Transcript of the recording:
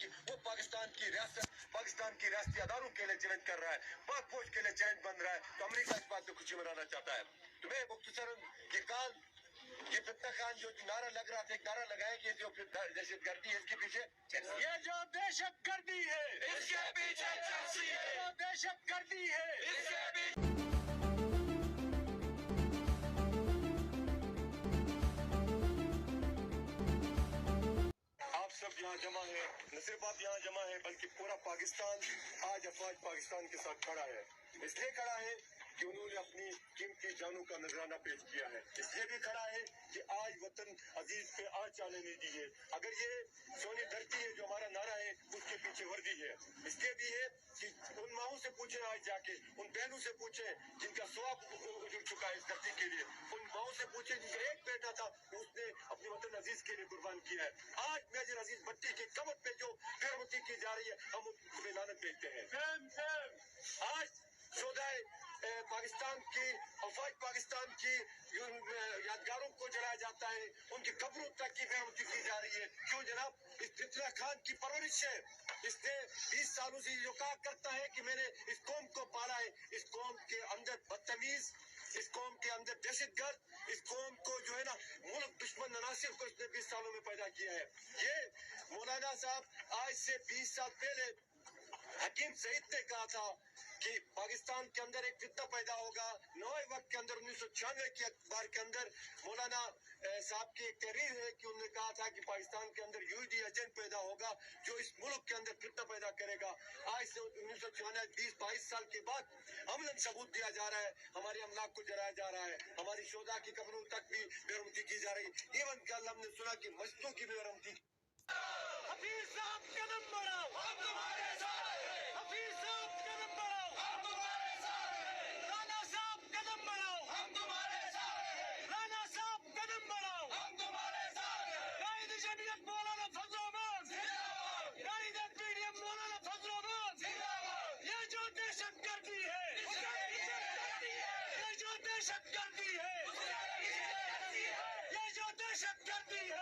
کی وہ پاکستان کی ریاستی اداروں کے لیے چیلنج کر رہا ہے, پاک فوج کے لیے چیلنج بن رہا ہے, تو امریکہ اس بات پہ خوشی منانا چاہتا ہے. تو میں مختصراً یہ فتنہ خان جو نعرہ لگ رہا تھا, ایک نعرہ لگائے کہ جو دہشت گردی ہے اس کے پیچھے, یہ جو دہشت گردی ہے اس کے پیچھے جو دہشت گردی ہے اس کے پیچھے. آپ سب یہاں جمع ہیں, نہ صرف آپ یہاں جمع ہیں بلکہ پورا پاکستان آج افواج پاکستان کے ساتھ کھڑا ہے. اس لیے کھڑا ہے کہ انہوں نے اپنی قیمتی جانوں کا نذرانہ پیش کیا ہے. اس لیے بھی کھڑا ہے کہ آج وطن عزیز پہ آج چانے نہیں دی ہے. اگر یہ سونی دھرتی ہے جو ہمارا نعرہ ہے اس کے پیچھے وردی ہے. اس لیے بھی ہے کہ ان ماؤں سے پوچھیں آج جا کے, ان بہنوں سے پوچھیں جن کا سواب اجڑ چکا ہے اس دھرتی کے لیے, ان ماؤں سے پوچھیں جن کا ایک بیٹا تھا اس نے اپنے وطن عزیز کے لیے قربان کیا ہے. آج میجر عزیز بٹی کی کمر پہ جو پیروتی کی جا رہی ہے ہم تمہیں لعنت بھیجتے ہیں. آج سودائے پاکستان کی افواج پاکستان کی یادگاروں کو جلایا جاتا ہے, ان کی قبروں تک کی پیروتی کی جا رہی ہے. کیوں جناب؟ اس فتنہ خان کی پرورش ہے. اس نے 20 سالوں سے جو کہا کرتا ہے کہ میں نے اس قوم کو پالا ہے, اس قوم کے اندر بدتمیز, اس قوم کے اندر دہشت گرد, اس قوم کو جو ہے نا ملک دشمن عناصر کو اس نے 20 سالوں میں پیدا کیا ہے. یہ مولانا صاحب آج سے 20 سال پہلے حکیم سعید نے کہا تھا کہ پاکستان کے اندر ایک فتنہ پیدا ہوگا. نوے وقت کے اندر 1996 کے اخبار کے اندر مولانا صاحب کی ایک تحریر ہے کہ انہوں نے کہا تھا کہ پاکستان کے اندر یہودی ایجنٹ پیدا ہوگا جو اس ملک کے اندر فتنہ پیدا کرے گا. آج سے 1994 20-22 سال کے بعد عملاً ثبوت دیا جا رہا ہے, ہمارے املاک کو جلایا جا رہا ہے, ہماری شہداء کی قبروں تک بھی بیرمتی کی جا رہی ہے. ایون کل ہم نے سنا کہ مسجدوں کی بھی بیرمتی. حفیظ صاحب قدم بڑھاؤ, ہم تمہارے ساتھ ہیں. حفیظ صاحب قدم بڑھاؤ, ہم تمہارے ساتھ ہیں. رانا صاحب قدم بڑھاؤ, ہم تمہارے ساتھ ہیں. رانا صاحب قدم بڑھاؤ, ہم تمہارے ساتھ ہیں. قائد جمعیت مولانا فضل الرحمان زندہ باد, قائد PDM مولانا فضل الرحمان زندہ باد. یہ جو دہشت گردی ہے, یہ جو دہشت گردی ہے, یہ جو دہشت گردی ہے.